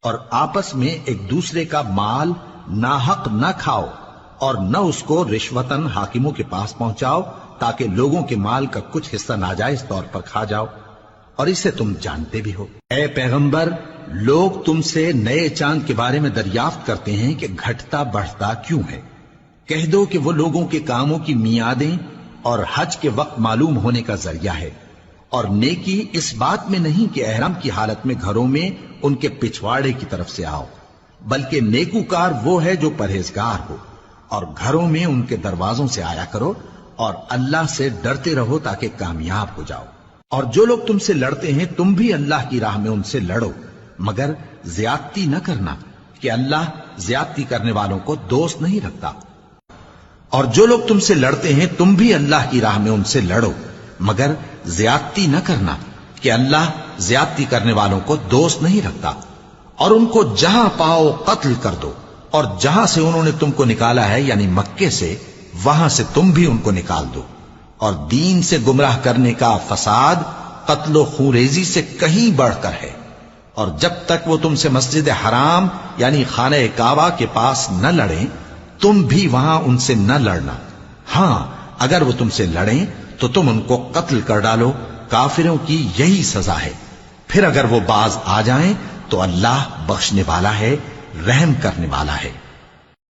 اور آپس میں ایک دوسرے کا مال ناحق نہ کھاؤ اور نہ اس کو رشوتاً حاکموں کے پاس پہنچاؤ تاکہ لوگوں کے مال کا کچھ حصہ ناجائز طور پر کھا جاؤ، اور اسے تم جانتے بھی ہو۔ اے پیغمبر، لوگ تم سے نئے چاند کے بارے میں دریافت کرتے ہیں کہ گھٹتا بڑھتا کیوں ہے۔ کہہ دو کہ وہ لوگوں کے کاموں کی میعادیں اور حج کے وقت معلوم ہونے کا ذریعہ ہے، اور نیکی اس بات میں نہیں کہ احرام کی حالت میں گھروں میں ان کے پچھواڑے کی طرف سے آؤ، بلکہ نیکوکار وہ ہے جو پرہیزگار ہو، اور گھروں میں ان کے دروازوں سے آیا کرو اور اللہ سے ڈرتے رہو تاکہ کامیاب ہو جاؤ۔ اور جو لوگ تم سے لڑتے ہیں تم بھی اللہ کی راہ میں ان سے لڑو، مگر زیادتی نہ کرنا کہ اللہ زیادتی کرنے والوں کو دوست نہیں رکھتا۔ اور جو لوگ تم سے لڑتے ہیں تم بھی اللہ کی راہ میں ان سے لڑو، مگر زیادتی نہ کرنا کہ اللہ زیادتی کرنے والوں کو دوست نہیں رکھتا۔ اور ان کو جہاں پاؤ قتل کر دو، اور جہاں سے انہوں نے تم کو نکالا ہے یعنی مکے سے، وہاں سے تم بھی ان کو نکال دو۔ اور دین سے گمراہ کرنے کا فساد قتل و خونریزی سے کہیں بڑھ کر ہے۔ اور جب تک وہ تم سے مسجد حرام یعنی خانہ کعبہ کے پاس نہ لڑیں تم بھی وہاں ان سے نہ لڑنا۔ ہاں اگر وہ تم سے لڑیں تو تم ان کو قتل کر ڈالو، کافروں کی یہی سزا ہے۔ پھر اگر وہ باز آ جائیں تو اللہ بخشنے والا ہے، رحم کرنے والا ہے۔